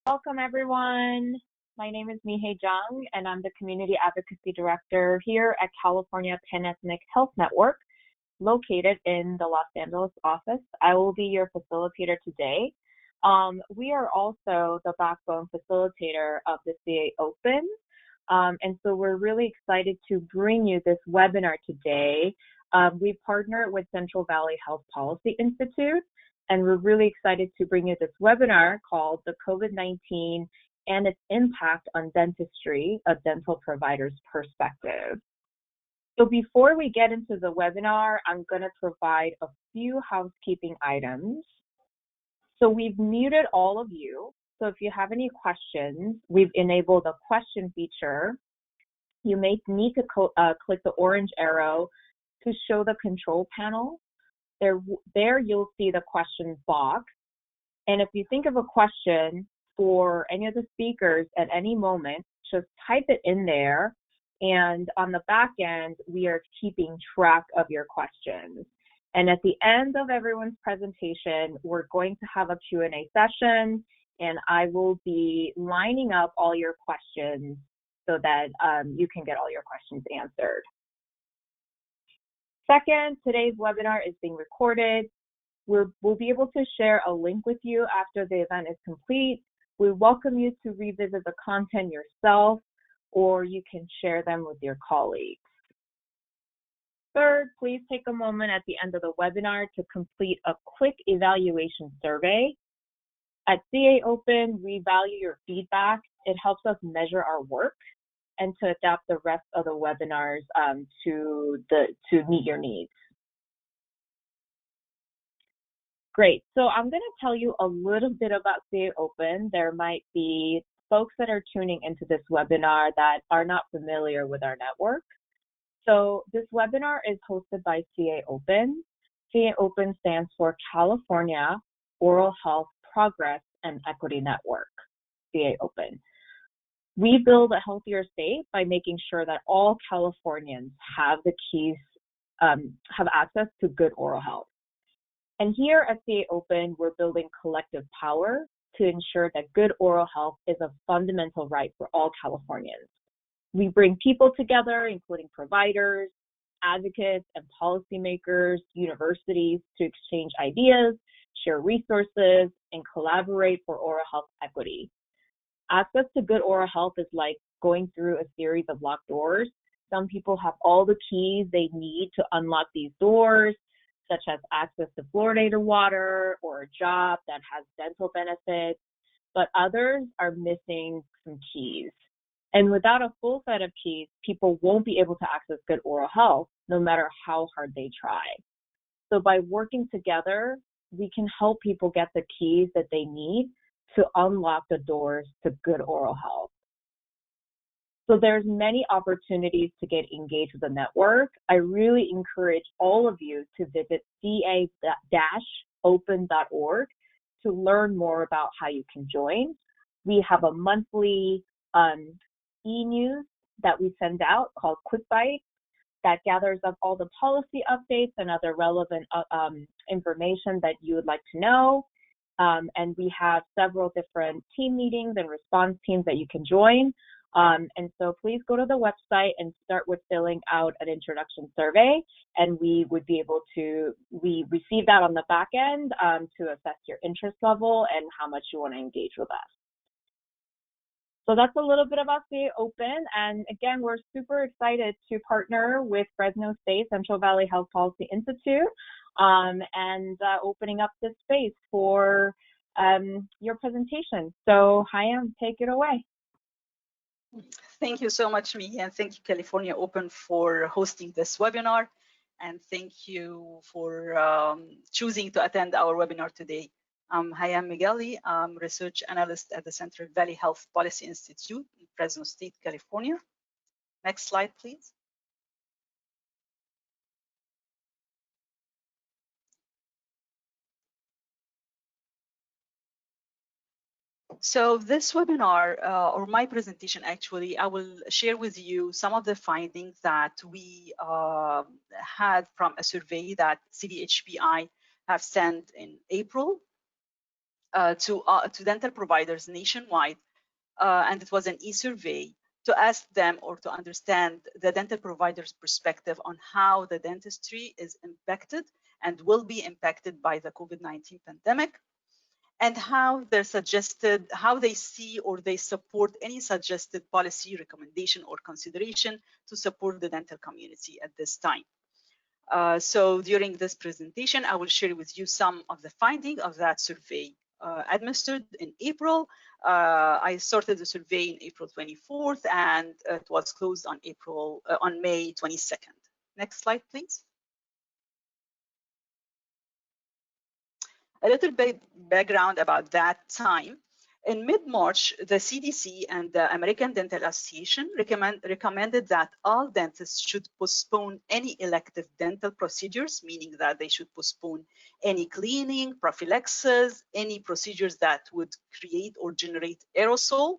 Welcome, everyone. My name is Mihei Jung, and I'm the Community Advocacy Director here at California Pan-Ethnic Health Network, located in the Los Angeles office. I will be your facilitator today. We are also the backbone facilitator of the CA Open, and so we're really excited to bring you this webinar today. We partner with Central Valley Health Policy Institute, and we're really excited to bring you this webinar called the COVID-19 and its impact on dentistry, a dental provider's perspective. So before we get into the webinar, I'm going to provide a few housekeeping items. So we've muted all of you. So if you have any questions, we've enabled a question feature. You may need to click the orange arrow to show the control panel. There you'll see the question box. And if you think of a question for any of the speakers at any moment, just type it in there. And on the back end, we are keeping track of your questions. And at the end of everyone's presentation, we're going to have a Q&A session, and I will be lining up all your questions so that you can get all your questions answered. Second, today's webinar is being recorded. We'll be able to share a link with you after the event is complete. We welcome you to revisit the content yourself, or you can share them with your colleagues. Third, please take a moment at the end of the webinar to complete a quick evaluation survey. At CA Open, we value your feedback. It helps us measure our work and to adapt the rest of the webinars to meet your needs. Great, so I'm gonna tell you a little bit about CA Open. There might be folks that are tuning into this webinar that are not familiar with our network. So this webinar is hosted by CA Open. CA Open stands for California Oral Health Progress and Equity Network, CA Open. We build a healthier state by making sure that all Californians have the keys, have access to good oral health. And here at CA Open, we're building collective power to ensure that good oral health is a fundamental right for all Californians. We bring people together, including providers, advocates, and policymakers, universities, to exchange ideas, share resources, and collaborate for oral health equity. Access to good oral health is like going through a series of locked doors. Some people have all the keys they need to unlock these doors, such as access to fluoridated water or a job that has dental benefits, but others are missing some keys. And without a full set of keys, people won't be able to access good oral health, no matter how hard they try. So by working together, we can help people get the keys that they need to unlock the doors to good oral health. So there's many opportunities to get engaged with the network. I really encourage all of you to visit ca-open.org to learn more about how you can join. We have a monthly e-news that we send out called Quick Bites that gathers up all the policy updates and other relevant information that you would like to know. And we have several different team meetings and response teams that you can join. And so please go to the website and start with filling out an introduction survey, and we would be able to, we receive that on the back end to assess your interest level and how much you want to engage with us. So that's a little bit about CA Open, and again, we're super excited to partner with Fresno State Central Valley Health Policy Institute and opening up this space for your presentation. So Hayam, take it away. Thank you so much, Mihei, and thank you, California Open, for hosting this webinar, and thank you for choosing to attend our webinar today. I'm Hayam Migali. I'm research analyst at the Central Valley Health Policy Institute in Fresno State, California. Next slide, please. So this webinar, or my presentation actually, I will share with you some of the findings that we had from a survey that CDHPI have sent in April. to dental providers nationwide, and it was an e-survey to ask them or to understand the dental providers' perspective on how the dentistry is impacted and will be impacted by the COVID-19 pandemic, and how how they see or they support any suggested policy recommendation or consideration to support the dental community at this time. So during this presentation, I will share with you some of the findings of that survey administered in April. I started the survey in April 24th, and it was closed on May 22nd. Next slide, please. A little bit background about that time. In mid-March, the CDC and the American Dental Association recommended that all dentists should postpone any elective dental procedures, meaning that they should postpone any cleaning, prophylaxis, any procedures that would create or generate aerosol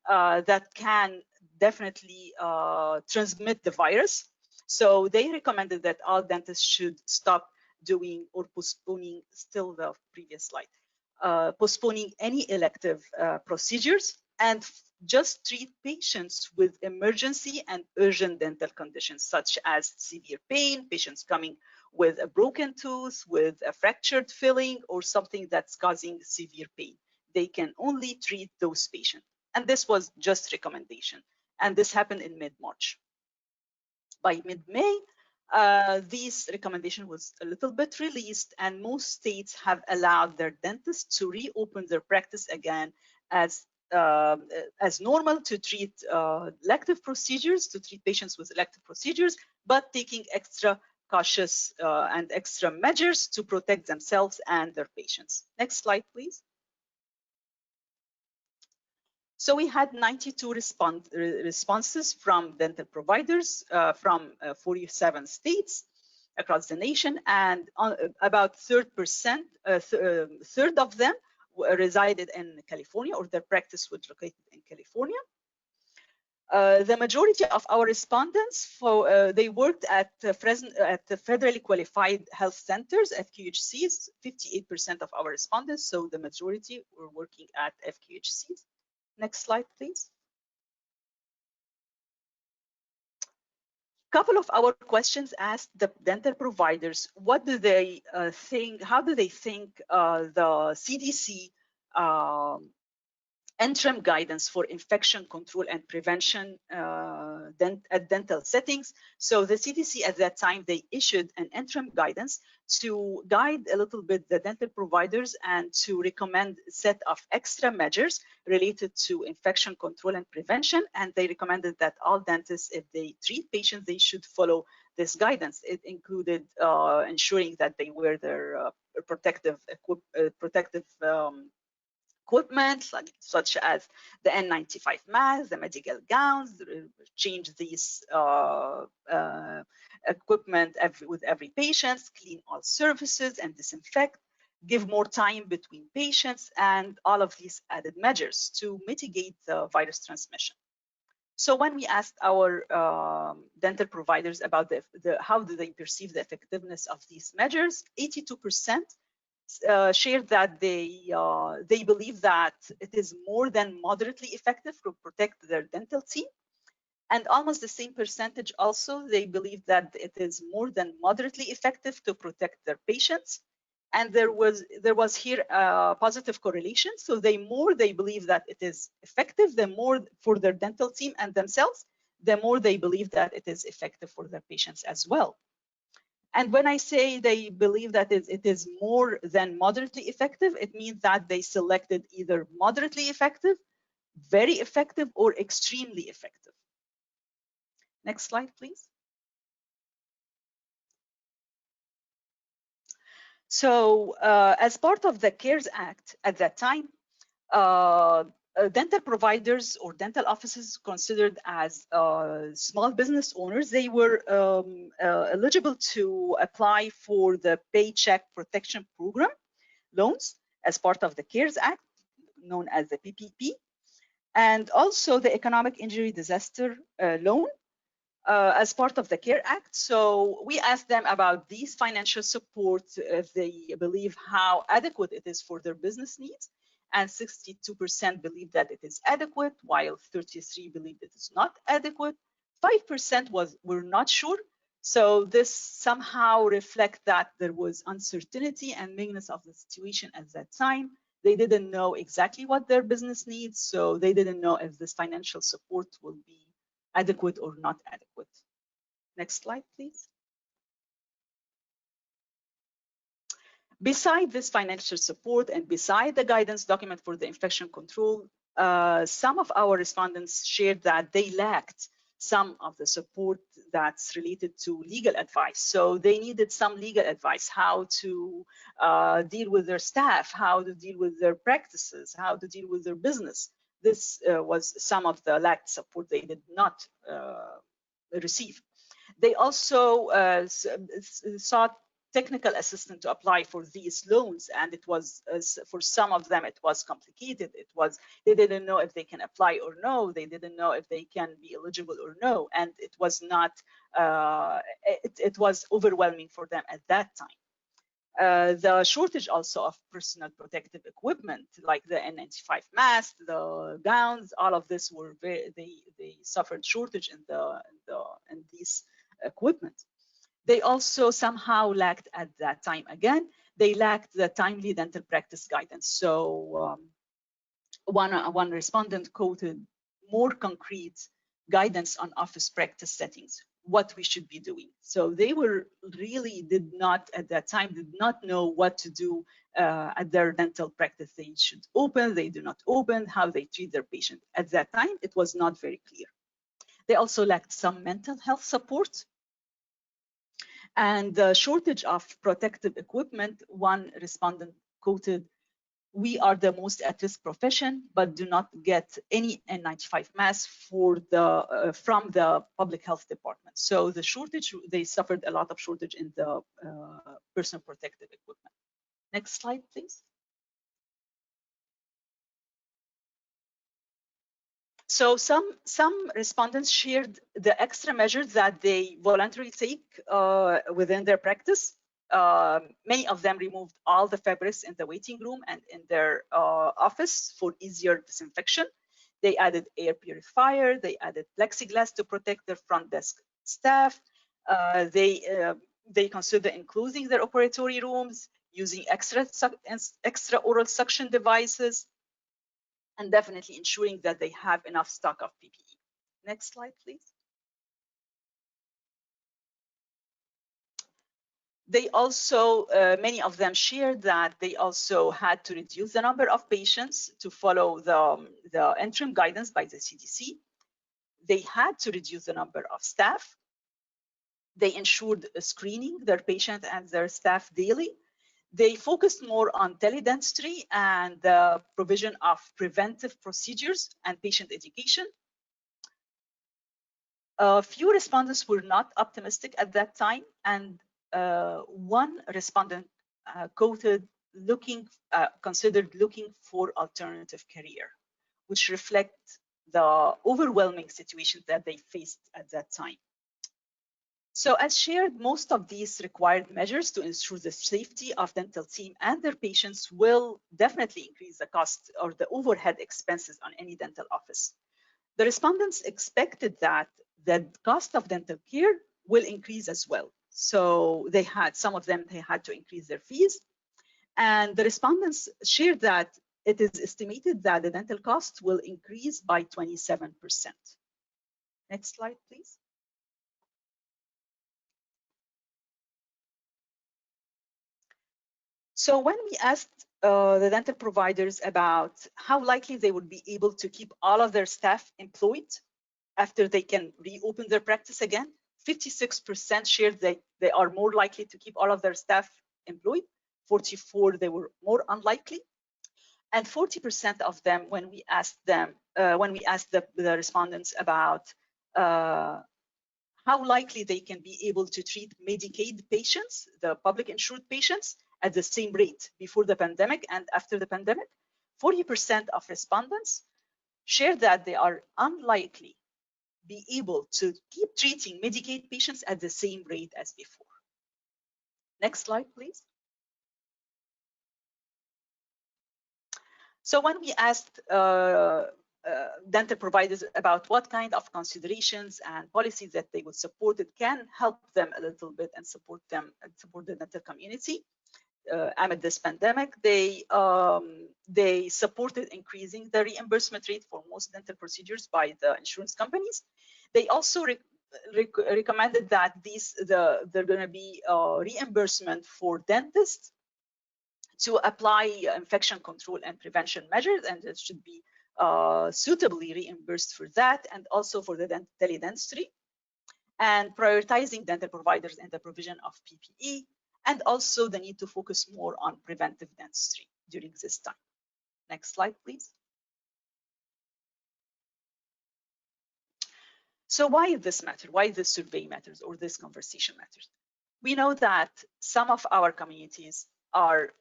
that can definitely transmit the virus. So they recommended that all dentists should stop doing or postponing, still the previous slide, postponing any elective procedures and just treat patients with emergency and urgent dental conditions, such as severe pain, patients coming with a broken tooth, with a fractured filling, or something that's causing severe pain. They can only treat those patients. And this was just recommendation. And this happened in mid-March. By mid-May, this recommendation was a little bit released, and most states have allowed their dentists to reopen their practice again as normal, to treat elective procedures, to treat patients with elective procedures, but taking extra cautious and extra measures to protect themselves and their patients. Next slide, please. So we had 92 responses from dental providers from 47 states across the nation, and about third of them resided in California, or their practice was located in California. The majority of our respondents, they worked at the federally qualified health centers, FQHCs, 58% of our respondents, so the majority were working at FQHCs. Next slide, please. A couple of our questions asked the dental providers, what do they think, how do they think the CDC interim guidance for infection control and prevention at dental settings. So the CDC at that time, they issued an interim guidance to guide a little bit the dental providers and to recommend a set of extra measures related to infection control and prevention. And they recommended that all dentists, if they treat patients, they should follow this guidance. It included ensuring that they wear their protective equipment, such as the N95 masks, the medical gowns, change these equipment with every patient, clean all surfaces and disinfect, give more time between patients, and all of these added measures to mitigate the virus transmission. So when we asked our dental providers about how do they perceive the effectiveness of these measures, 82% shared that they believe that it is more than moderately effective to protect their dental team. And almost the same percentage also, they believe that it is more than moderately effective to protect their patients. And there was here a positive correlation. So they believe that it is effective, the more for their dental team and themselves, the more they believe that it is effective for their patients as well. And when I say they believe that it is more than moderately effective, it means that they selected either moderately effective, very effective, or extremely effective. Next slide, please. So as part of the CARES Act at that time, dental providers or dental offices considered as small business owners, they were eligible to apply for the Paycheck Protection Program loans as part of the CARES Act, known as the PPP, and also the Economic Injury Disaster Loan as part of the CARE Act. So we asked them about these financial support, if they believe how adequate it is for their business needs. and 62% believe that it is adequate, while 33% believe it is not adequate. 5% were not sure. So this somehow reflects that there was uncertainty and vagueness of the situation at that time. They didn't know exactly what their business needs, so they didn't know if this financial support will be adequate or not adequate. Next slide, please. Beside this financial support and beside the guidance document for the infection control, some of our respondents shared that they lacked some of the support that's related to legal advice. So they needed some legal advice, how to deal with their staff, how to deal with their practices, how to deal with their business. This was some of the lacked support they did not receive. They also sought technical assistance to apply for these loans, and it was for some of them it was complicated. They didn't know if they can apply or no. They didn't know if they can be eligible or no, and it was not. It was overwhelming for them at that time. The shortage also of personal protective equipment like the N95 mask, the gowns, all of this were they suffered shortage in these equipment. They also somehow lacked at that time. Again, they lacked the timely dental practice guidance. So one respondent quoted more concrete guidance on office practice settings, what we should be doing. So they were really did not know what to do at their dental practice. They should open, they do not open, how they treat their patient. At that time, it was not very clear. They also lacked some mental health support. And the shortage of protective equipment, one respondent quoted, "We are the most at-risk profession, but do not get any N95 masks from the public health department." So the shortage, they suffered a lot of shortage in the personal protective equipment. Next slide, please. So some respondents shared the extra measures that they voluntarily take within their practice. Many of them removed all the fabrics in the waiting room and in their office for easier disinfection. They added air purifier. They added plexiglass to protect their front desk staff. They consider enclosing their operatory rooms, using extra oral suction devices, and definitely ensuring that they have enough stock of PPE. Next slide, please. They also, many of them shared that they also had to reduce the number of patients to follow the interim guidance by the CDC. They had to reduce the number of staff. They ensured screening their patient and their staff daily. They focused more on teledentistry and the provision of preventive procedures and patient education. A few respondents were not optimistic at that time, and one respondent considered looking for alternative career, which reflect the overwhelming situation that they faced at that time. So as shared, most of these required measures to ensure the safety of dental team and their patients will definitely increase the cost or the overhead expenses on any dental office. The respondents expected that the cost of dental care will increase as well. So some of them had to increase their fees. And the respondents shared that it is estimated that the dental cost will increase by 27%. Next slide, please. So when we asked the dental providers about how likely they would be able to keep all of their staff employed after they can reopen their practice again, 56% shared that they are more likely to keep all of their staff employed. 44% they were more unlikely, and 40% of them, when we asked the respondents about how likely they can be able to treat Medicaid patients, the public insured patients, at the same rate before the pandemic and after the pandemic, 40% of respondents shared that they are unlikely be able to keep treating Medicaid patients at the same rate as before. Next slide, please. So when we asked dental providers about what kind of considerations and policies that they would support that can help them a little bit and support them and support the dental community amid this pandemic, they supported increasing the reimbursement rate for most dental procedures by the insurance companies. They also recommended that they're going to be reimbursement for dentists to apply infection control and prevention measures, and it should be suitably reimbursed for that, and also for the teledentistry, and prioritizing dental providers in the provision of PPE, and also the need to focus more on preventive dentistry during this time. Next slide, please. So why this matter? Why this survey matters or this conversation matters? We know that some of our communities are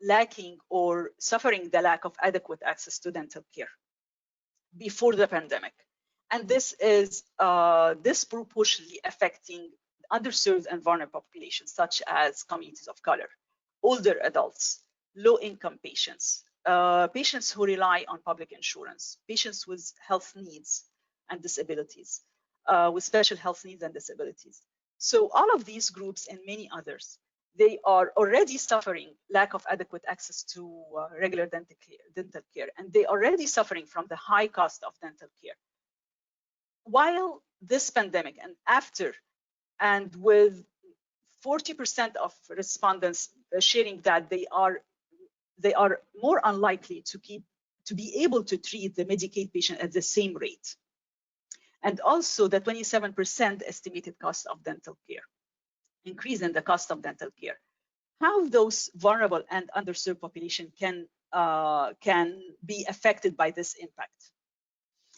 lacking or suffering the lack of adequate access to dental care before the pandemic. And this is disproportionately affecting underserved and vulnerable populations, such as communities of color, older adults, low-income patients, patients who rely on public insurance, patients with health needs and disabilities, with special health needs and disabilities. So all of these groups and many others, they are already suffering lack of adequate access to regular dental care, and they are already suffering from the high cost of dental care. While this pandemic and after, and with 40% of respondents sharing that they are more unlikely to be able to treat the Medicaid patient at the same rate. And also the 27% estimated cost of dental care, increase in the cost of dental care. How those vulnerable and underserved population can be affected by this impact,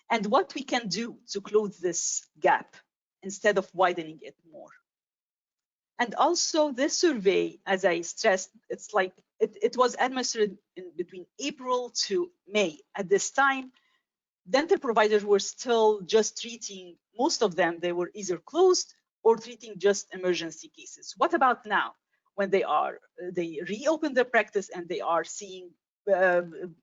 and what we can do to close this gap instead of widening it more. And also this survey, as I stressed, it's like it was administered in between April to May. At this time, dental providers were still just treating, most of them, they were either closed or treating just emergency cases. What about now, when they reopen their practice and they are seeing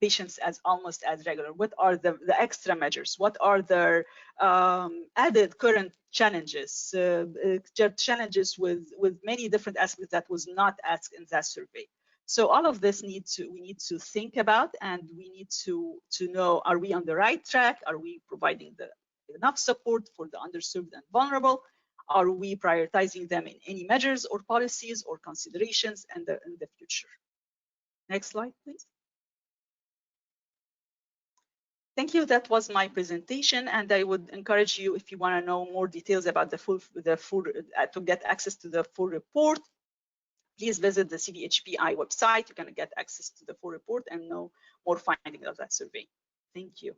patients as almost as regular? What are the extra measures? What are their added current challenges? Challenges with many different aspects that was not asked in that survey. So all of this we need to think about, and we need to know, are we on the right track? Are we providing enough support for the underserved and vulnerable? Are we prioritizing them in any measures or policies or considerations in the future? Next slide, please. Thank you. That was my presentation, and I would encourage you, if you want to know more details about to get access to the full report, please visit the CVHPI website. You're going to get access to the full report and know more findings of that survey. Thank you.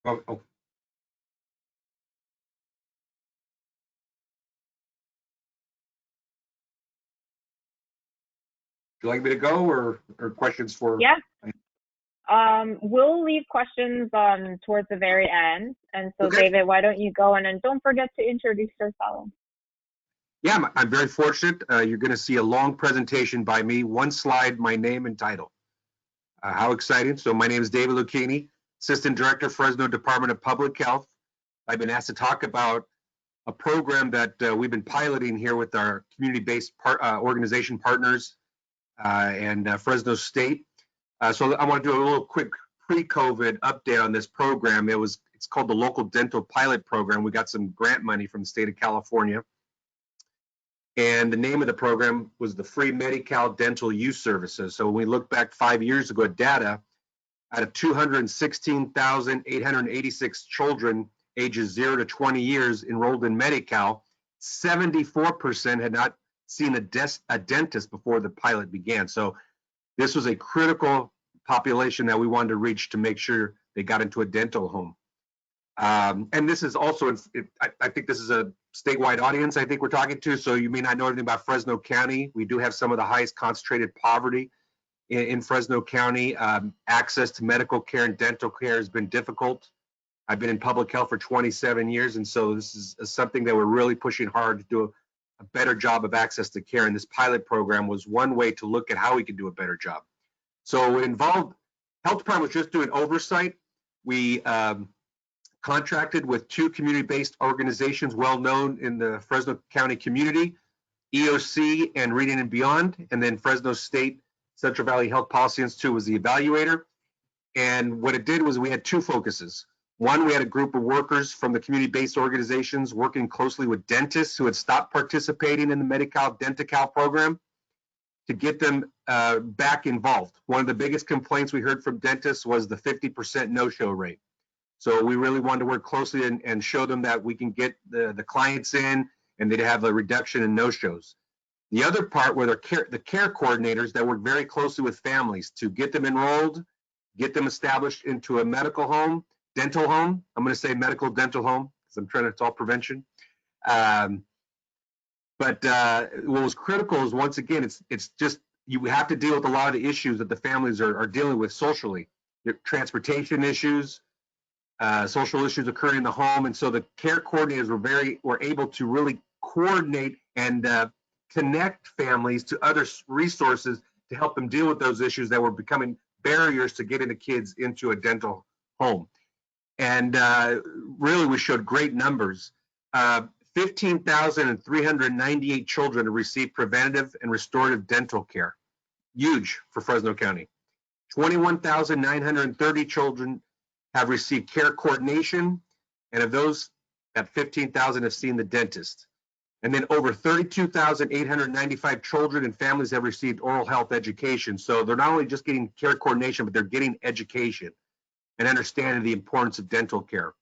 Oh. Would you like me to go, or questions for? Yeah. We'll leave questions towards the very end. And so, okay. David, why don't you go, and then don't forget to introduce yourself. Yeah, I'm very fortunate. You're going to see a long presentation by me, one slide, my name and title. How exciting. So my name is David Lucchini, Assistant Director, Fresno Department of Public Health. I've been asked to talk about a program that we've been piloting here with our community-based organization partners and Fresno State. So I want to do a little quick pre-COVID update on this program. It's called the Local Dental Pilot Program. We got some grant money from the state of California. And the name of the program was the Free Medi-Cal Dental Use Services. So when we look back 5 years ago at data, out of 216,886 children ages 0 to 20 years enrolled in Medi-Cal, 74% had not seen a dentist before the pilot began. So this was a critical population that we wanted to reach to make sure they got into a dental home. And this is also, I think this is a statewide audience I think we're talking to, so you may not know anything about Fresno County. We do have some of the highest concentrated poverty in Fresno County. Access to medical care and dental care has been difficult. I've been in public health for 27 years, and so this is something that we're really pushing hard to do a better job of access to care. And this pilot program was one way to look at how we could do a better job. So it involved, health department was just doing oversight. We contracted with 2 community-based organizations well known in the Fresno County community, EOC and Reading and Beyond, and then Fresno State Central Valley Health Policy Institute was the evaluator. And what it did was we had 2 focuses. One, we had a group of workers from the community-based organizations working closely with dentists who had stopped participating in the Medi-Cal Denti-Cal program to get them back involved. One of the biggest complaints we heard from dentists was the 50% no-show rate. So we really wanted to work closely and show them that we can get the clients in and they'd have a reduction in no-shows. The other part were the care coordinators that work very closely with families to get them enrolled, get them established into a medical home, dental home. I'm going to say medical dental home because I'm trying to, it's all prevention. But what was critical is, once again, it's just, you have to deal with a lot of the issues that the families are dealing with socially. Transportation issues, social issues occurring in the home. And so the care coordinators were able to really coordinate and connect families to other resources to help them deal with those issues that were becoming barriers to getting the kids into a dental home. And really, we showed great numbers. 15,398 children have received preventative and restorative dental care. Huge for Fresno County. 21,930 children have received care coordination, and of those, that 15,000 have seen the dentist. And then over 32,895 children and families have received oral health education. So they're not only just getting care coordination, but they're getting education and understanding the importance of dental care.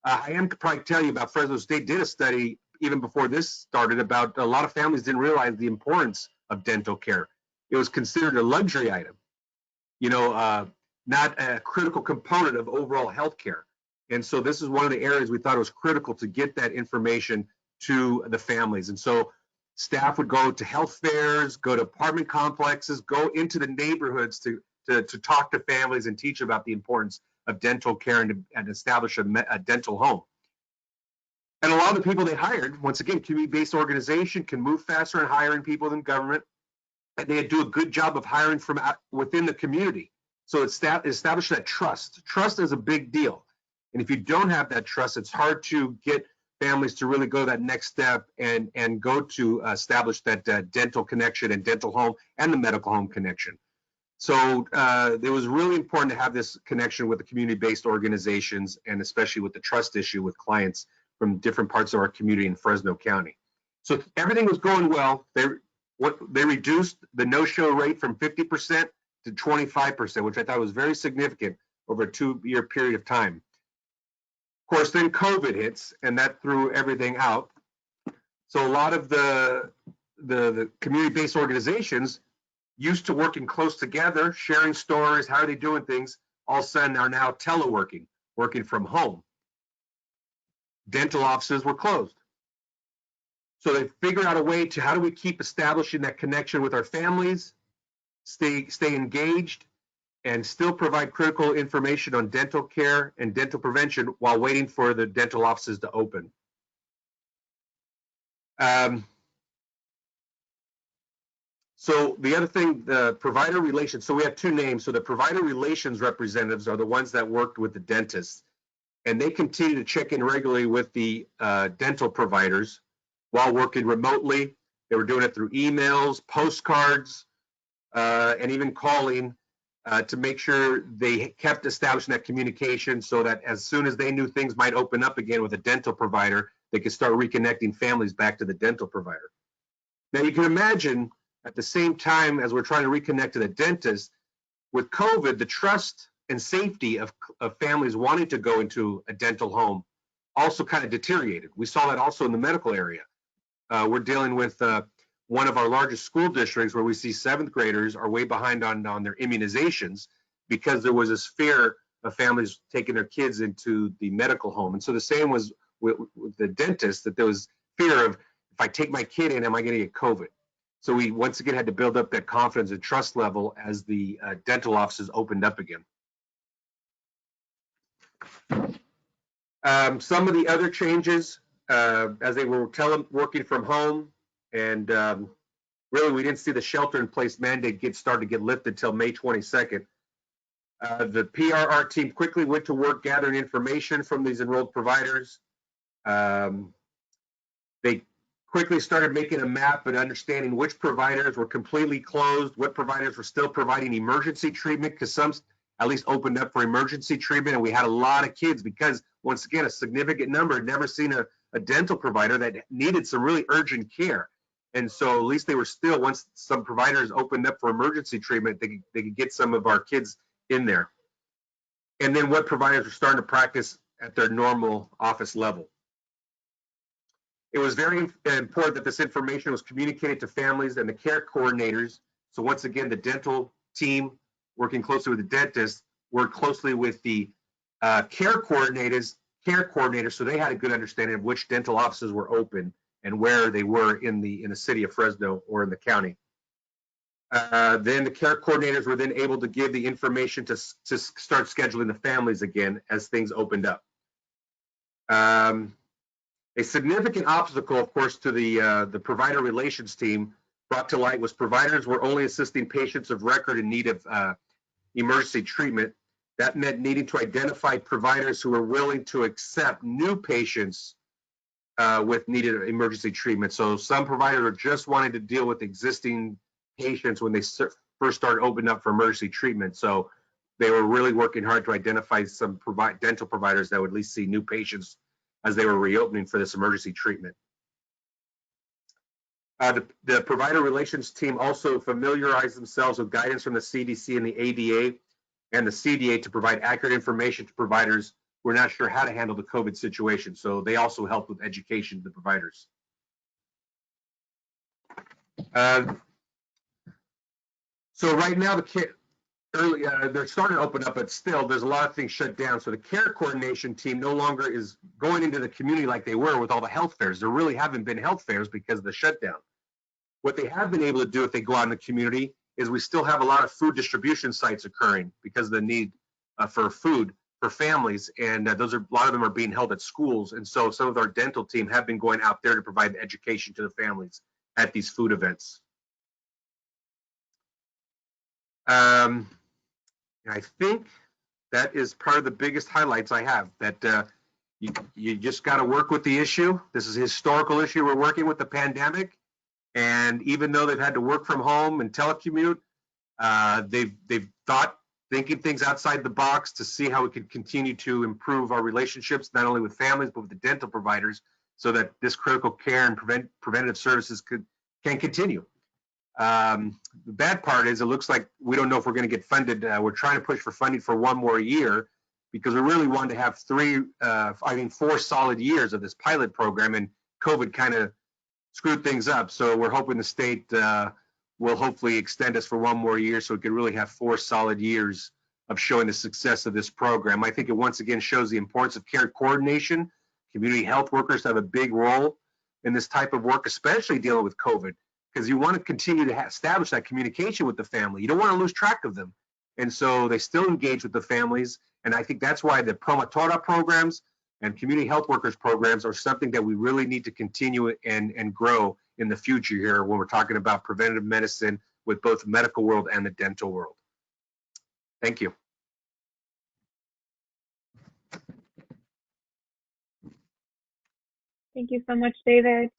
I am probably tell you about Fresno State did a study even before this started about a lot of families didn't realize the importance of dental care. It was considered a luxury item, you know, not a critical component of overall health care. And so this is one of the areas we thought it was critical to get that information to the families. And so staff would go to health fairs, go to apartment complexes, go into the neighborhoods to talk to families and teach about the importance of dental care and establish a dental home. And a lot of the people they hired, once again, community-based organization can move faster in hiring people than government. And they do a good job of hiring from within the community. So it's establish that trust. Trust is a big deal. And if you don't have that trust, it's hard to get families to really go that next step and go to establish that dental connection and dental home and the medical home connection. So it was really important to have this connection with the community-based organizations, and especially with the trust issue with clients from different parts of our community in Fresno County. So everything was going well. They reduced the no-show rate from 50% to 25%, which I thought was very significant over a 2-year period of time. Of course, then COVID hits, and that threw everything out. So a lot of the community-based organizations used to working close together, sharing stories, how are they doing things, all of a sudden are now teleworking, working from home. Dental offices were closed. So they figured out a way to, how do we keep establishing that connection with our families, stay engaged, and still provide critical information on dental care and dental prevention while waiting for the dental offices to open. So the other thing, the provider relations, so we have 2 names. So the provider relations representatives are the ones that worked with the dentists, and they continue to check in regularly with the dental providers while working remotely. They were doing it through emails, postcards, and even calling to make sure they kept establishing that communication so that as soon as they knew things might open up again with a dental provider, they could start reconnecting families back to the dental provider. Now you can imagine, at the same time as we're trying to reconnect to the dentist, with COVID, the trust and safety of families wanting to go into a dental home also kind of deteriorated. We saw that also in the medical area. We're dealing with one of our largest school districts where we see 7th graders are way behind on their immunizations because there was this fear of families taking their kids into the medical home. And so the same was with the dentist, that there was fear of, if I take my kid in, am I going to get COVID? So we once again had to build up that confidence and trust level as the dental offices opened up again. Some of the other changes, as they were working from home, and really we didn't see the shelter-in-place mandate start to get lifted until May 22nd. The PRR team quickly went to work gathering information from these enrolled providers. They quickly started making a map and understanding which providers were completely closed, what providers were still providing emergency treatment, because some at least opened up for emergency treatment, and we had a lot of kids because, once again, a significant number had never seen a dental provider that needed some really urgent care. And so at least they were still, once some providers opened up for emergency treatment, they could get some of our kids in there. And then what providers were starting to practice at their normal office level. It was very important that this information was communicated to families and the care coordinators. So once again, the dental team working closely with the dentist worked closely with the care coordinators, so they had a good understanding of which dental offices were open and where they were in the city of Fresno or in the county. Then the care coordinators were then able to give the information to start scheduling the families again as things opened up. A significant obstacle, of course, to the provider relations team brought to light was providers were only assisting patients of record in need of emergency treatment. That meant needing to identify providers who were willing to accept new patients with needed emergency treatment. So some providers are just wanting to deal with existing patients when they first started opening up for emergency treatment. So they were really working hard to identify some dental providers that would at least see new patients as they were reopening for this emergency treatment. The provider relations team also familiarized themselves with guidance from the CDC and the ADA and the CDA to provide accurate information to providers who are not sure how to handle the COVID situation. So they also helped with education to the providers. So right now, they're starting to open up, but still there's a lot of things shut down. So the care coordination team no longer is going into the community like they were with all the health fairs. There really haven't been health fairs because of the shutdown. What they have been able to do if they go out in the community is we still have a lot of food distribution sites occurring because of the need for food for families, and a lot of them are being held at schools. And so some of our dental team have been going out there to provide education to the families at these food events. I think that is part of the biggest highlights I have, that you just got to work with the issue. This is a historical issue we're working with, the pandemic. And even though they've had to work from home and telecommute, they've thinking things outside the box to see how we can continue to improve our relationships, not only with families, but with the dental providers, so that this critical care and preventative services can continue. The bad part is it looks like we don't know if we're going to get funded. We're trying to push for funding for one more year because we really wanted to have 4 solid years of this pilot program, and COVID kind of screwed things up. So we're hoping the state will hopefully extend us for one more year so we can really have 4 solid years of showing the success of this program. I think it once again shows the importance of care coordination. Community health workers have a big role in this type of work, especially dealing with COVID, because you want to continue to establish that communication with the family. You don't want to lose track of them. And so they still engage with the families. And I think that's why the promotora programs and community health workers programs are something that we really need to continue and grow in the future here when we're talking about preventative medicine with both the medical world and the dental world. Thank you. Thank you so much, David.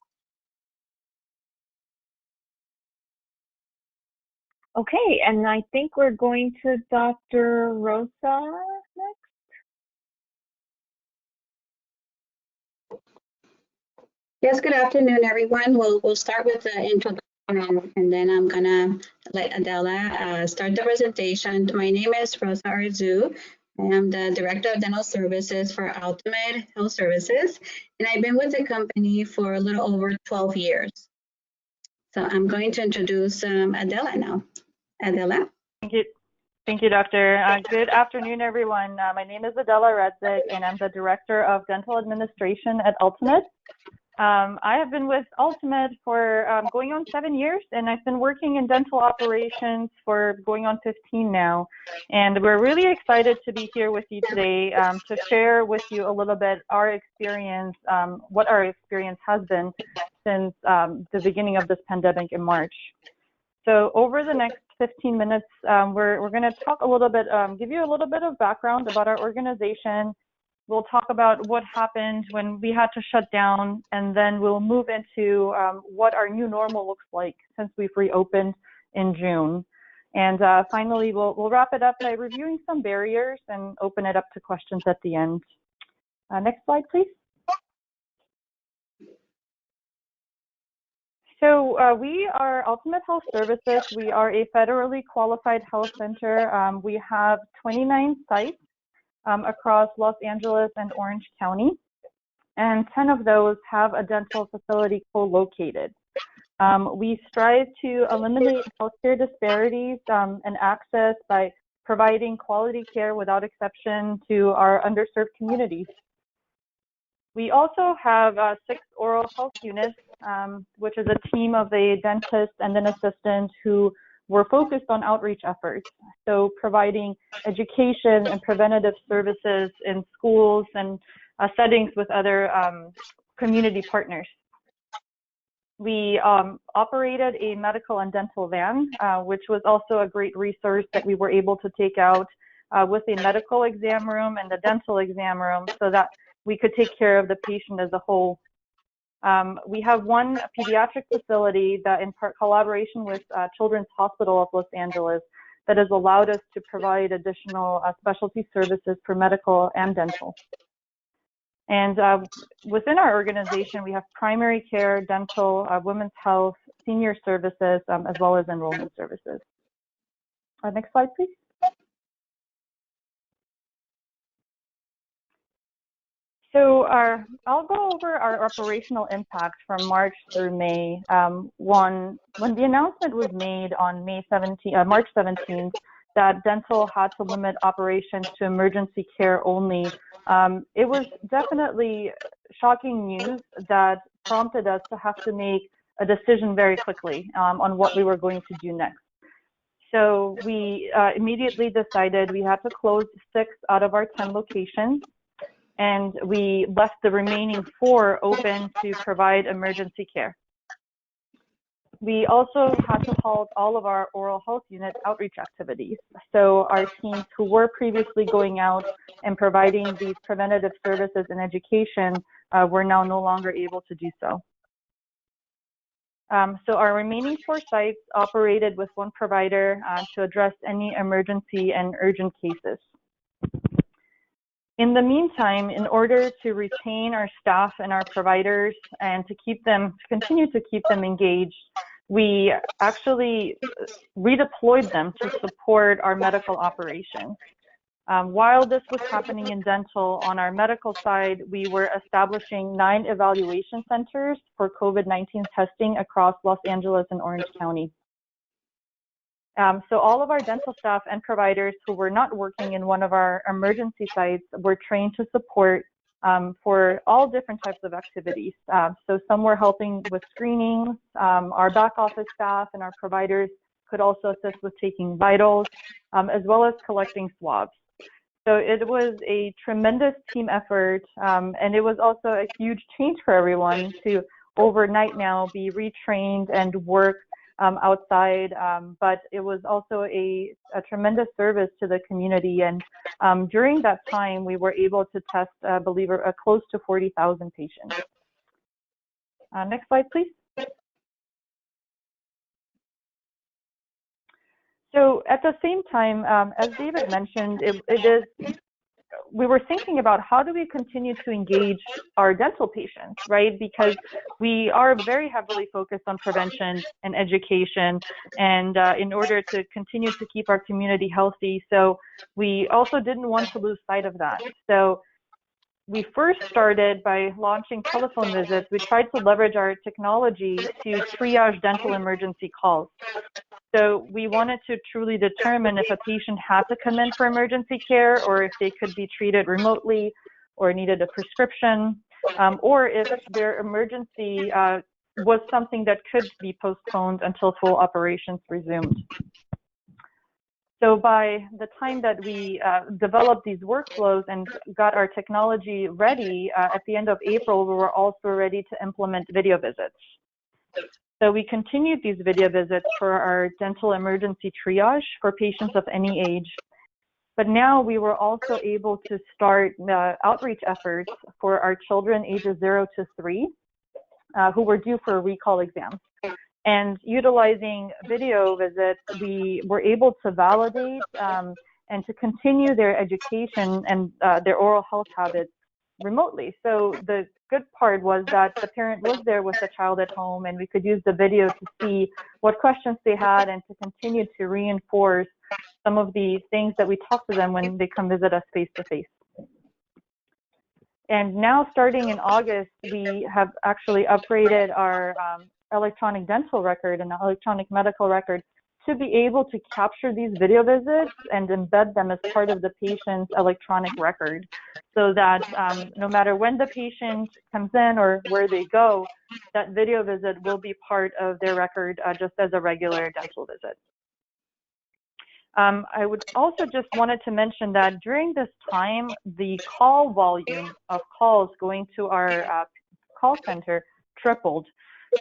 Okay, and I think we're going to Dr. Rosa next. Yes, good afternoon, everyone. We'll start with the introduction, and then I'm gonna let Adela start the presentation. My name is Rosa Arzu. I am the Director of Dental Services for AltaMed Health Services, and I've been with the company for a little over 12 years. So I'm going to introduce Adela now. Adela. Thank you, Doctor. Good afternoon, everyone. My name is Adela Redzik, and I'm the Director of Dental Administration at AltaMed. I have been with AltaMed for going on 7 years, and I've been working in dental operations for going on 15 now. And we're really excited to be here with you today to share with you a little bit our experience, what our experience has been since the beginning of this pandemic in March. So over the next 15 minutes, we're going to talk a little bit, give you a little bit of background about our organization. We'll talk about what happened when we had to shut down, and then we'll move into what our new normal looks like since we've reopened in June. And finally, we'll wrap it up by reviewing some barriers and open it up to questions at the end. Next slide, please. So we are AltaMed Health Services. We are a federally qualified health center. We have 29 sites across Los Angeles and Orange County, and 10 of those have a dental facility co-located. We strive to eliminate healthcare disparities and access by providing quality care without exception to our underserved communities. We also have 6 oral health units, which is a team of a dentist and an assistant who were focused on outreach efforts, so providing education and preventative services in schools and settings with other community partners. We operated a medical and dental van, which was also a great resource that we were able to take out with a medical exam room and a dental exam room so that we could take care of the patient as a whole. We have one pediatric facility that, in part collaboration with Children's Hospital of Los Angeles, that has allowed us to provide additional specialty services for medical and dental. And within our organization, we have primary care, dental, women's health, senior services, as well as enrollment services. Next slide, please. So I'll go over our operational impact from March through May. When the announcement was made on March 17th that dental had to limit operations to emergency care only, it was definitely shocking news that prompted us to have to make a decision very quickly on what we were going to do next. So we immediately decided we had to close 6 out of our 10 locations, and we left the remaining 4 open to provide emergency care. We also had to halt all of our oral health unit outreach activities. So our teams who were previously going out and providing these preventative services and education were now no longer able to do so. So our remaining 4 sites operated with 1 provider to address any emergency and urgent cases. In the meantime, in order to retain our staff and our providers and to continue to keep them engaged, we actually redeployed them to support our medical operations. While this was happening in dental, on our medical side, we were establishing 9 evaluation centers for COVID-19 testing across Los Angeles and Orange County. So all of our dental staff and providers who were not working in one of our emergency sites were trained to support for all different types of activities. So some were helping with screenings. Our back office staff and our providers could also assist with taking vitals, as well as collecting swabs. So it was a tremendous team effort, and it was also a huge change for everyone to overnight now be retrained and work outside, but it was also a tremendous service to the community. And during that time, we were able to test, I believe, close to 40,000 patients. Next slide, please. So at the same time, as David mentioned, we were thinking about how do we continue to engage our dental patients, right? Because we are very heavily focused on prevention and education, and in order to continue to keep our community healthy. So we also didn't want to lose sight of that. So we first started by launching telephone visits. We tried to leverage our technology to triage dental emergency calls. So we wanted to truly determine if a patient had to come in for emergency care or if they could be treated remotely or needed a prescription. or if their emergency was something that could be postponed until full operations resumed. So by the time that we developed these workflows and got our technology ready, at the end of April, we were also ready to implement video visits. So we continued these video visits for our dental emergency triage for patients of any age. But now we were also able to start outreach efforts for our children ages 0 to 3 who were due for recall exams. And utilizing video visits, we were able to validate and to continue their education and their oral health habits remotely. So the good part was that the parent was there with the child at home, and we could use the video to see what questions they had and to continue to reinforce some of the things that we talk to them when they come visit us face to face. And now, starting in August, we have actually upgraded our electronic dental record and electronic medical record to be able to capture these video visits and embed them as part of the patient's electronic record, so that no matter when the patient comes in or where they go, that video visit will be part of their record just as a regular dental visit. I would also just wanted to mention that during this time, the call volume of calls going to our call center tripled.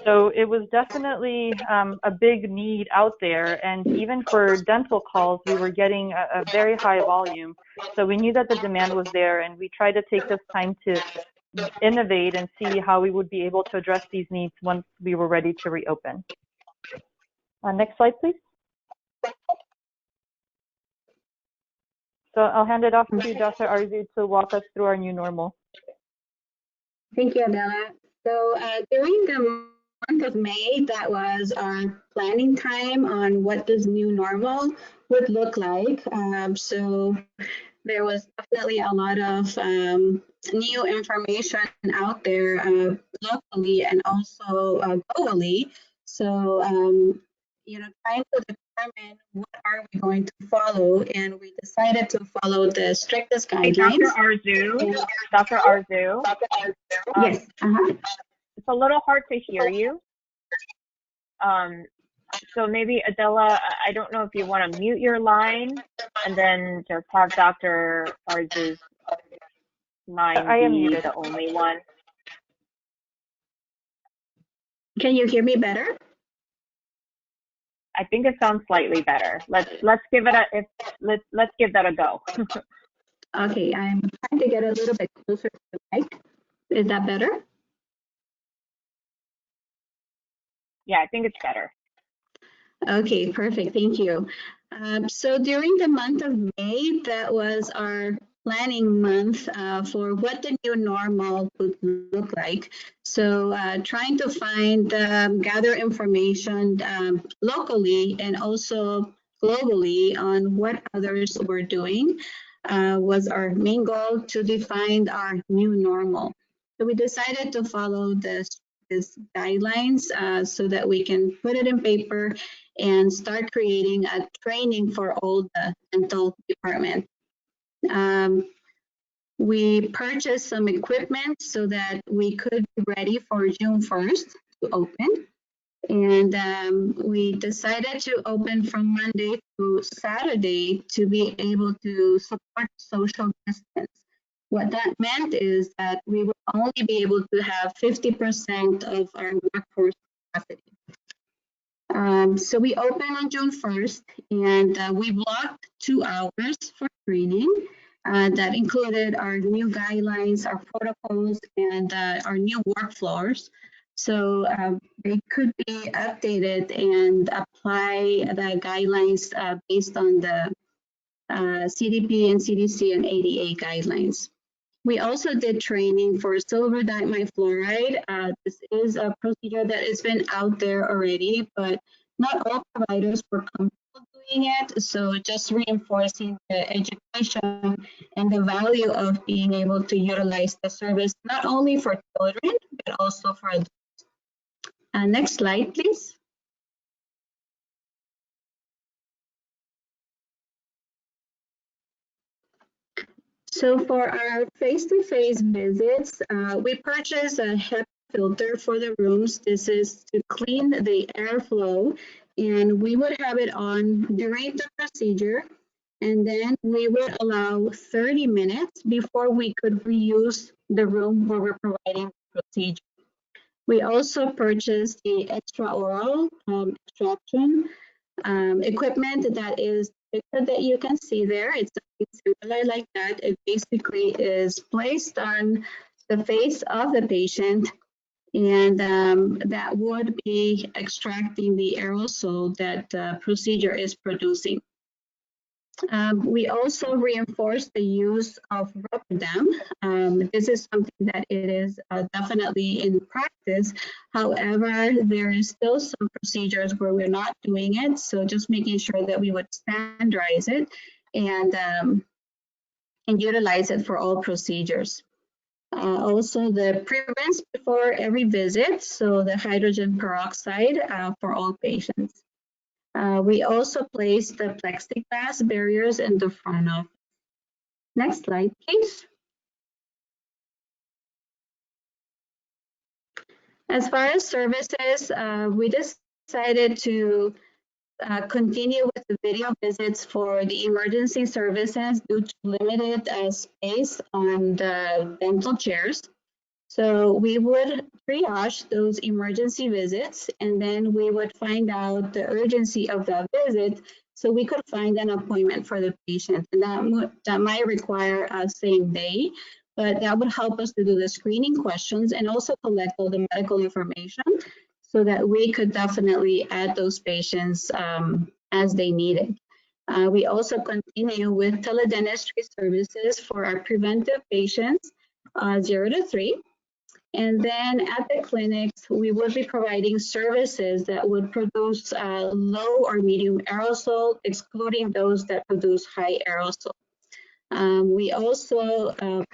So it was definitely a big need out there, and even for dental calls, we were getting a very high volume. So we knew that the demand was there, and we tried to take this time to innovate and see how we would be able to address these needs once we were ready to reopen. Next slide, please. So I'll hand it off to Dr. Arzu to walk us through our new normal. Thank you, Adela. So during the month of May, that was our planning time on what this new normal would look like. So there was definitely a lot of new information out there locally and also globally. So, trying to determine what are we going to follow, and we decided to follow the strictest guidelines. Hey, Dr. Arzu. Yes. It's a little hard to hear you. So maybe Adela, I don't know if you want to mute your line and then just have Dr. Arzu's line be the only one. Can you hear me better? I think it sounds slightly better. Let's give it let's give that a go. Okay, I'm trying to get a little bit closer to the mic. Is that better? Yeah, I think it's better. Okay, perfect. Thank you. So during the month of May, that was our planning month for what the new normal would look like. So trying to find, gather information locally and also globally on what others were doing was our main goal to define our new normal. So we decided to follow these guidelines so that we can put it in paper and start creating a training for all the dental department. We purchased some equipment so that we could be ready for June 1st to open. And we decided to open from Monday to Saturday to be able to support social distance. What that meant is that we would only be able to have 50% of our workforce capacity. So we opened on June 1st, and we blocked 2 hours for training. That included our new guidelines, our protocols, and our new workflows. So they could be updated and apply the guidelines based on the CDP and CDC and ADA guidelines. We also did training for silver diamide fluoride. This is a procedure that has been out there already, but not all providers were comfortable doing it. So just reinforcing the education and the value of being able to utilize the service, not only for children, but also for adults. Next slide, please. So for our face-to-face visits, we purchased a HEPA filter for the rooms. This is to clean the airflow, and we would have it on during the procedure, and then we would allow 30 minutes before we could reuse the room where we're providing the procedure. We also purchased the extraoral extraction equipment that is picture that you can see there. It's similar like that. It basically is placed on the face of the patient, and that would be extracting the aerosol that the procedure is producing. We also reinforce the use of rubber dam. This is something that it is definitely in practice. However, there is still some procedures where we're not doing it. So just making sure that we would standardize it and utilize it for all procedures. Also, the prevents before every visit. So the hydrogen peroxide for all patients. We also placed the plexiglass barriers in the front of. Next slide, please. As far as services, we decided to continue with the video visits for the emergency services due to limited space on the dental chairs. So we would triage those emergency visits, and then we would find out the urgency of the visit so we could find an appointment for the patient. And that might require a same day, but that would help us to do the screening questions and also collect all the medical information so that we could definitely add those patients as they need it. We also continue with teledentistry services for our preventive patients, 0 to 3. And then at the clinics, we would be providing services that would produce low or medium aerosol, excluding those that produce high aerosol. We also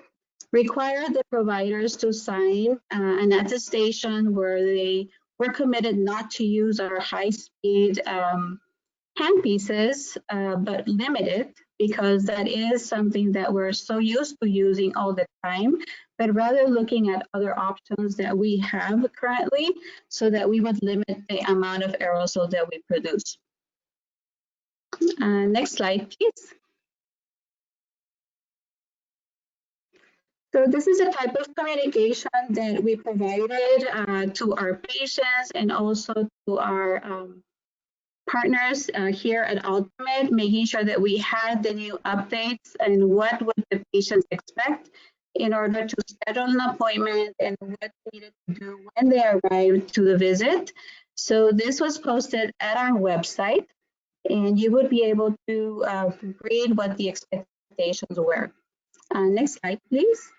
require the providers to sign an attestation where they were committed not to use our high-speed handpieces, but limited, because that is something that we're so used to using all the time, but rather looking at other options that we have currently so that we would limit the amount of aerosol that we produce. Next slide, please. So this is a type of communication that we provided to our patients and also to our partners here at AltaMed, making sure that we had the new updates and what would the patients expect in order to schedule an appointment and what they needed to do when they arrived to the visit. So this was posted at our website, and you would be able to read what the expectations were. Next slide, please.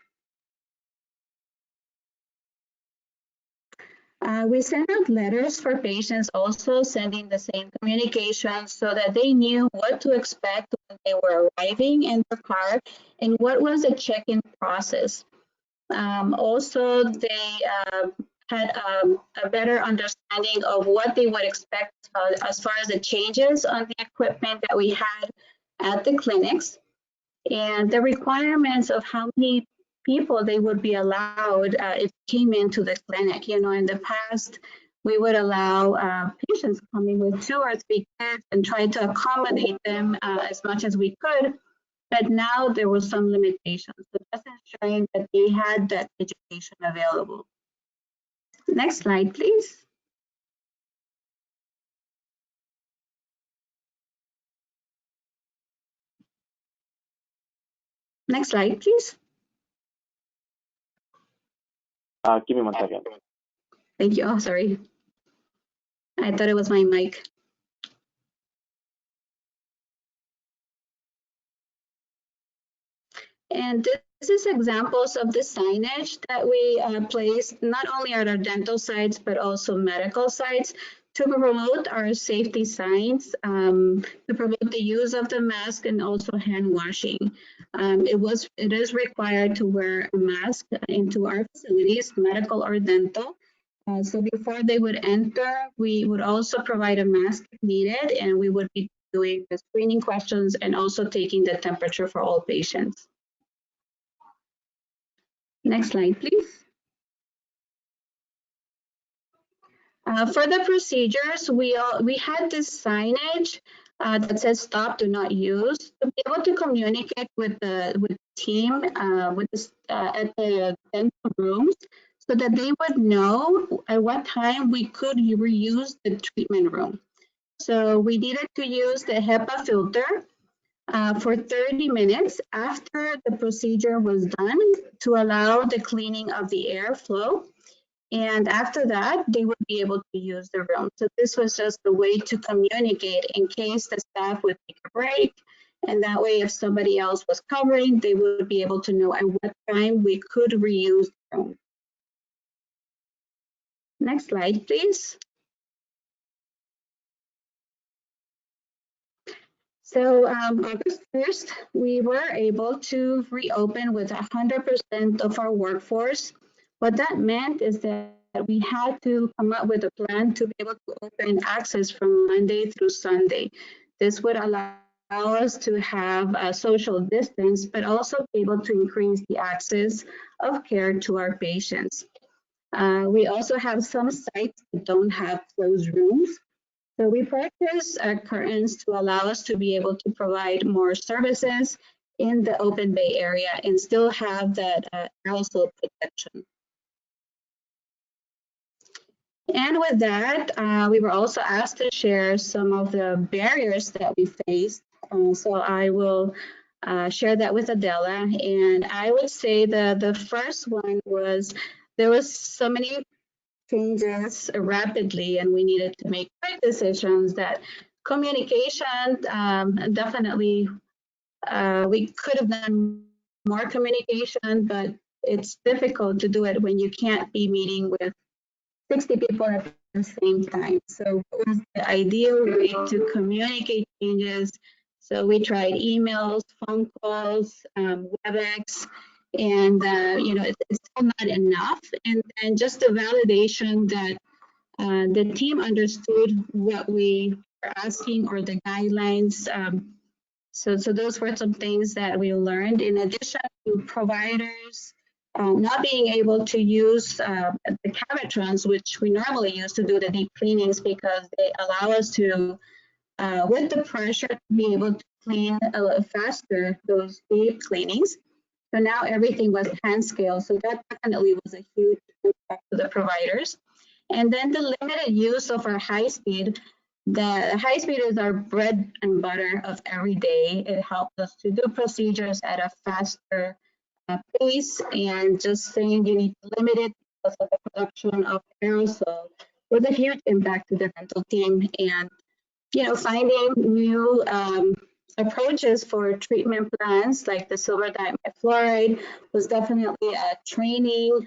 We sent out letters for patients also sending the same communication so that they knew what to expect when they were arriving in the car and what was the check-in process. Also, they had a better understanding of what they would expect as far as the changes on the equipment that we had at the clinics and the requirements of how many people they would be allowed if came into the clinic. You know, in the past, we would allow patients coming with 2 or 3 kids and try to accommodate them as much as we could. But now there was some limitations. So just ensuring that they had that education available. Next slide, please. Next slide, please. Give me 1 second. Thank you. Oh, sorry. I thought it was my mic. And this is examples of the signage that we placed not only at our dental sites, but also medical sites to promote our safety signs, to promote the use of the mask and also hand washing. It is required to wear a mask into our facilities, medical or dental. So before they would enter, we would also provide a mask if needed, and we would be doing the screening questions and also taking the temperature for all patients. Next slide, please. For the procedures, we had this signage that says "Stop, do not use" to be able to communicate with the team at the dental rooms, so that they would know at what time we could reuse the treatment room. So we needed to use the HEPA filter for 30 minutes after the procedure was done to allow the cleaning of the airflow. And after that, they would be able to use the room. So this was just a way to communicate in case the staff would take a break. And that way, if somebody else was covering, they would be able to know at what time we could reuse the room. Next slide, please. So August 1st, we were able to reopen with 100% of our workforce. What that meant is that we had to come up with a plan to be able to open access from Monday through Sunday. This would allow us to have a social distance, but also be able to increase the access of care to our patients. We also have some sites that don't have closed rooms. So we purchased curtains to allow us to be able to provide more services in the Open Bay area and still have that aerosol protection. And with that, we were also asked to share some of the barriers that we faced. So I will share that with Adela. And I would say the first one was there was so many changes rapidly, and we needed to make quick decisions. That communication, definitely, we could have done more communication, but it's difficult to do it when you can't be meeting with 60 people at the same time. So it was the ideal way to communicate changes. So we tried emails, phone calls, WebEx, and it's still not enough. And just the validation that the team understood what we were asking or the guidelines. So those were some things that we learned. In addition to providers not being able to use the Cavitrons, which we normally use to do the deep cleanings, because they allow us to, with the pressure, to be able to clean a little faster those deep cleanings. So now everything was hand scale. So that definitely was a huge impact to the providers. And then the limited use of our high speed. The high speed is our bread and butter of every day. It helps us to do procedures at a faster pace, and just saying you need to limit it because of the production of aerosol was a huge impact to the dental team. And finding new approaches for treatment plans like the silver dimethylfluoride was definitely a training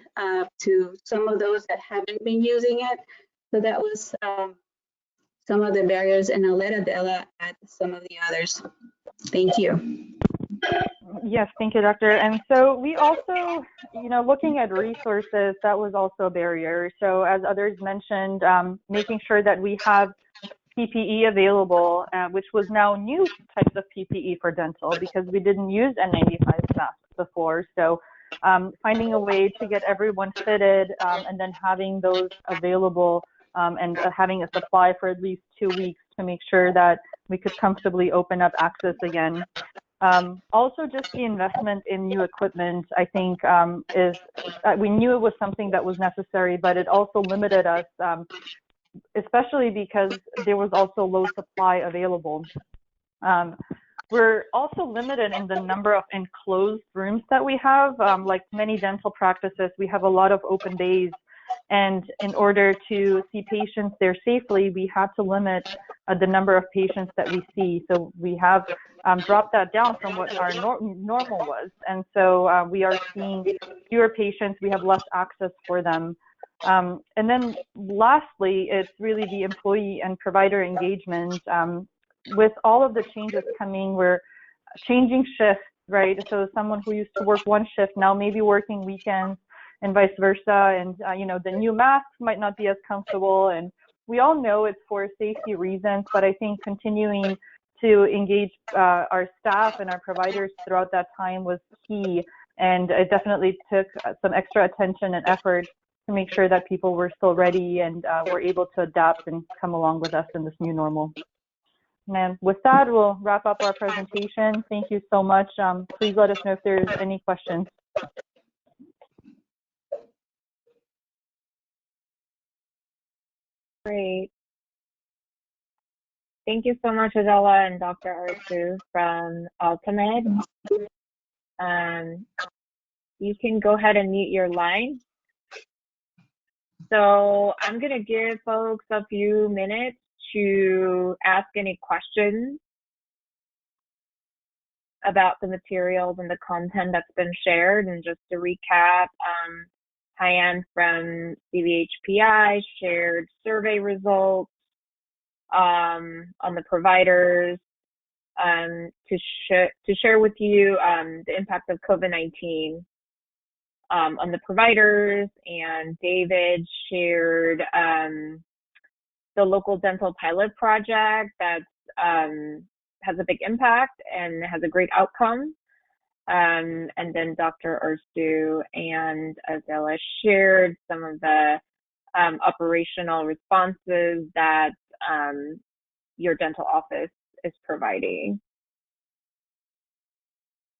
to some of those that haven't been using it. So that was some of the barriers, and I'll let Adela add some of the others. Thank you. Yes, thank you, Doctor. And so we also, looking at resources, that was also a barrier. So as others mentioned, making sure that we have PPE available, which was now new types of PPE for dental, because we didn't use N95 masks before. So finding a way to get everyone fitted and then having those available and having a supply for at least 2 weeks to make sure that we could comfortably open up access again. Also, just the investment in new equipment, I think, we knew it was something that was necessary, but it also limited us, especially because there was also low supply available. We're also limited in the number of enclosed rooms that we have. Like many dental practices, we have a lot of open days. And in order to see patients there safely, we had to limit the number of patients that we see. So we have dropped that down from what our normal was. And so we are seeing fewer patients. We have less access for them. And then lastly, it's really the employee and provider engagement. With all of the changes coming, we're changing shifts, right? So someone who used to work one shift now may be working weekends, and vice versa. And, the new masks might not be as comfortable. And we all know it's for safety reasons, but I think continuing to engage our staff and our providers throughout that time was key. And it definitely took some extra attention and effort to make sure that people were still ready and were able to adapt and come along with us in this new normal. And with that, we'll wrap up our presentation. Thank you so much. Please let us know if there's any questions. Great. Thank you so much, Adela and Dr. Arzu from AltaMed. You can go ahead and mute your line. So I'm going to give folks a few minutes to ask any questions about the materials and the content that's been shared. And just to recap, Hyan from CVHPI shared survey results on the providers to share with you the impact of COVID-19 on the providers, and David shared the local dental pilot project that has a big impact and has a great outcome. And then Dr. Arzu and Adela shared some of the operational responses that your dental office is providing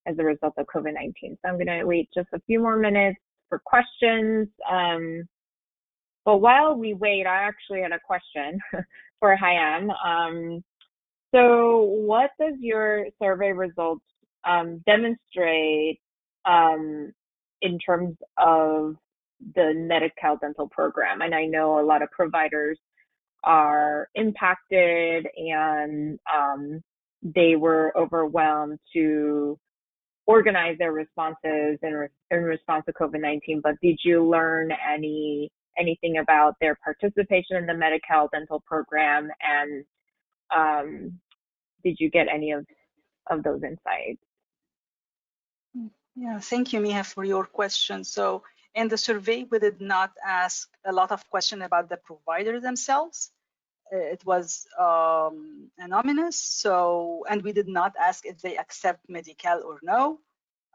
as a result of COVID-19. So I'm going to wait just a few more minutes for questions. But while we wait, I actually had a question for Hyan. So what does your survey results demonstrate in terms of the Medi-Cal dental program? And I know a lot of providers are impacted and they were overwhelmed to organize their responses in response to COVID-19, but did you learn anything about their participation in the Medi-Cal dental program, and did you get any of those insights? Yeah, thank you, Miha, for your question. So in the survey, we did not ask a lot of questions about the provider themselves. It was anonymous, and we did not ask if they accept Medi-Cal or no.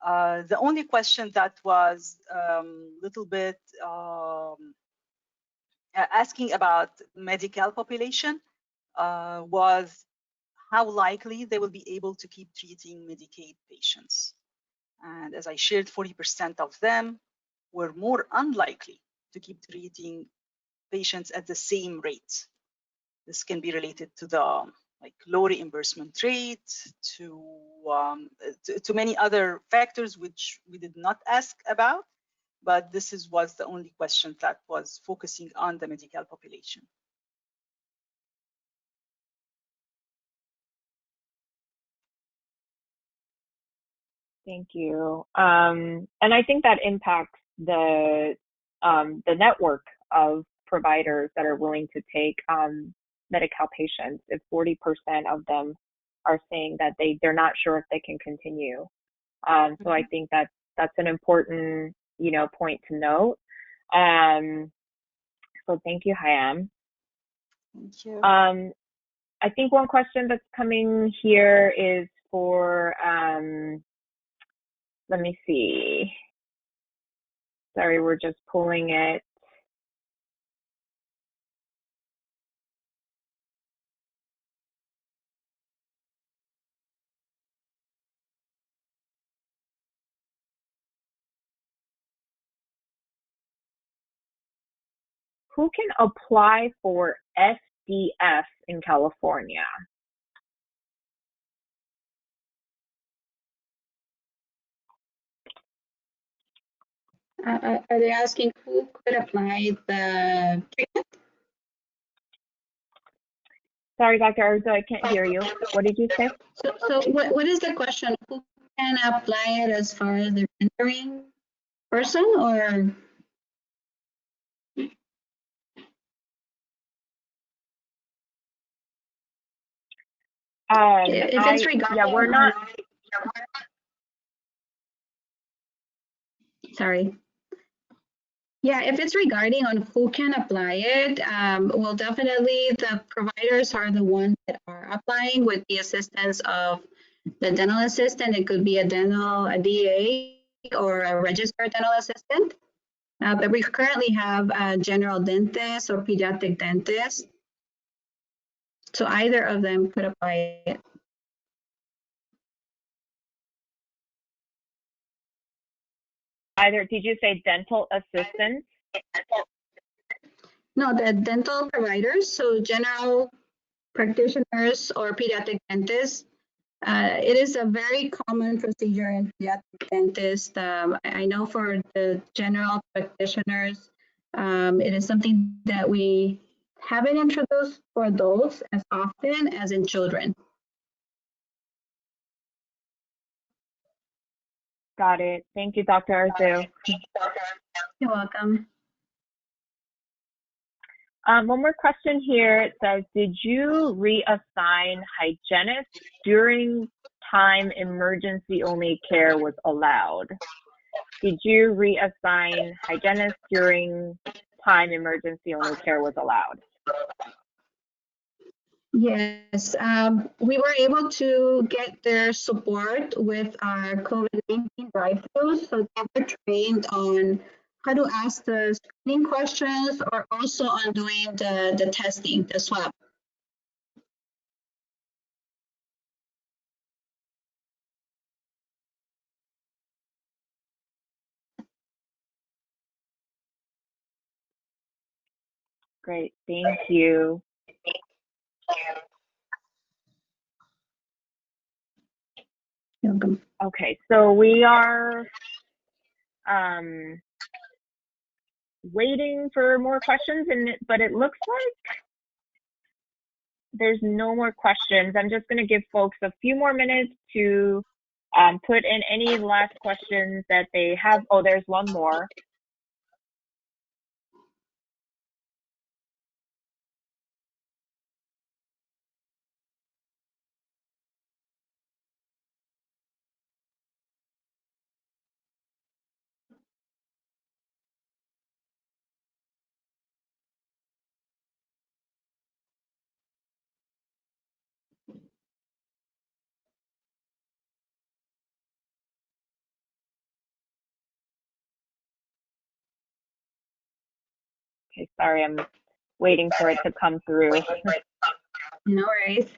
The only question that was a little bit asking about Medi-Cal population was how likely they will be able to keep treating Medicaid patients. And as I shared, 40% of them were more unlikely to keep treating patients at the same rate. This can be related to the low reimbursement rate, to many other factors which we did not ask about, but this was the only question that was focusing on the Medi-Cal population. Thank you. And I think that impacts the network of providers that are willing to take Medi-Cal patients. If 40% of them are saying that they're not sure if they can continue. So I think that's an important point to note. So thank you, Hyan. Thank you. I think one question that's coming here is for let me see. Sorry, we're just pulling it. Who can apply for SDS in California? Are they asking who could apply the treatment? Sorry, Dr. Arzu, I can't hear you. What did you say? So what is the question? Who can apply it as far as the rendering person, or? If it's regarding, yeah, we're not. Sorry. Yeah, if it's regarding on who can apply it, well, definitely the providers are the ones that are applying with the assistance of the dental assistant. It could be a DA, or a registered dental assistant. But we currently have a general dentist or pediatric dentist. So either of them could apply. Either, did you say dental assistant? No, the dental providers, so general practitioners or pediatric dentists. It is a very common procedure in pediatric dentists. I know for the general practitioners, it is something that we haven't introduced for adults as often as in children. Got it. Thank you, Dr. Arzu. You're welcome. One more question here. It says, did you reassign hygienists during time emergency only care was allowed? Did you reassign hygienists during time emergency only care was allowed? Yes, we were able to get their support with our COVID-19 drive-throughs, so they were trained on how to ask the screening questions or also on doing the testing, the swab. Great, thank you. You're welcome. Okay, so we are waiting for more questions, but it looks like there's no more questions. I'm just going to give folks a few more minutes to put in any last questions that they have. Oh, there's one more. Okay, sorry, I'm waiting for it to come through. No worries.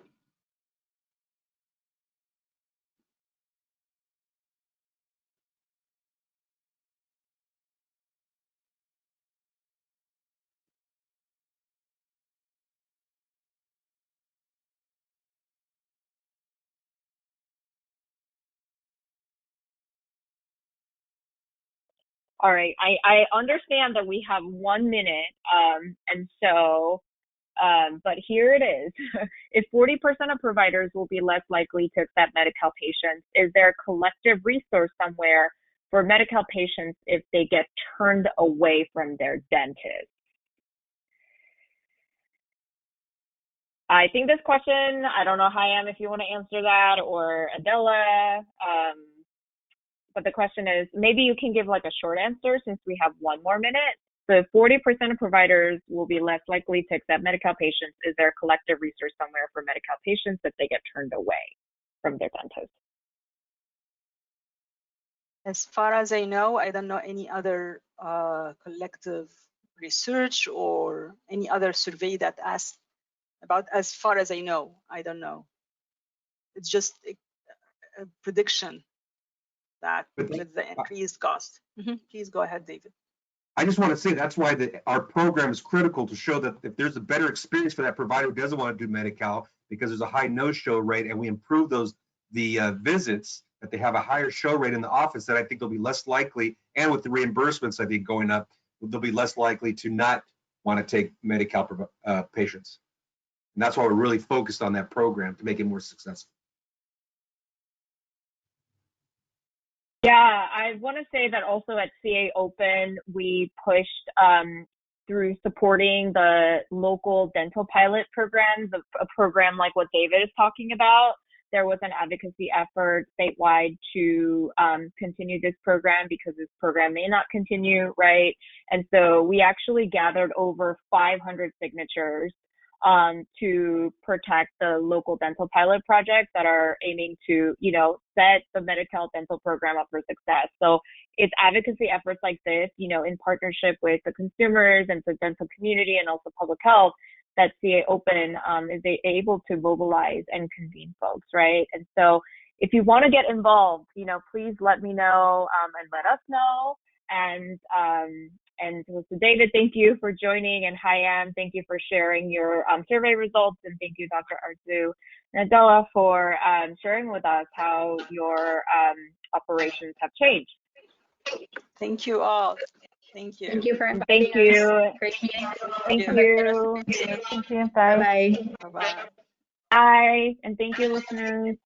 All right, I understand that we have 1 minute, and so, but here it is. If 40% of providers will be less likely to accept Medi-Cal patients, is there a collective resource somewhere for Medi-Cal patients if they get turned away from their dentist? I think this question, I don't know, Hayam, if you want to answer that, or Adela, but the question is, maybe you can give like a short answer since we have 1 more minute. So if 40% of providers will be less likely to accept Medi-Cal patients, is there a collective resource somewhere for Medi-Cal patients if they get turned away from their dentist? As far as I know, I don't know any other collective research or any other survey that asked about, as far as I know, I don't know. It's just a prediction that with the increased cost. Please go ahead, David. I just want to say that's why our program is critical, to show that if there's a better experience for that provider who doesn't want to do Medi-Cal, because there's a high no-show rate, and we improve the visits, that they have a higher show rate in the office, that I think they'll be less likely, and with the reimbursements I think going up, they'll be less likely to not want to take Medi-Cal patients. And that's why we're really focused on that program, to make it more successful. Yeah, I want to say that also at CA Open, we pushed through supporting the local dental pilot programs, a program like what David is talking about. There was an advocacy effort statewide to continue this program, because this program may not continue, right? And so we actually gathered over 500 signatures to protect the local dental pilot projects that are aiming to, set the Medi-Cal dental program up for success. So it's advocacy efforts like this, in partnership with the consumers and the dental community and also public health, that CA Open is able to mobilize and convene folks, right? And so if you want to get involved, please let me know and let us know. And so David, thank you for joining, and Hayam, thank you for sharing your survey results, and thank you, Dr. Arzu and Adela, for sharing with us how your operations have changed. Thank you all. Thank you. Thank you for Thank you. Great meeting. Thank you. Thank you. Bye. Bye. Bye-bye. Bye, and thank you, listeners.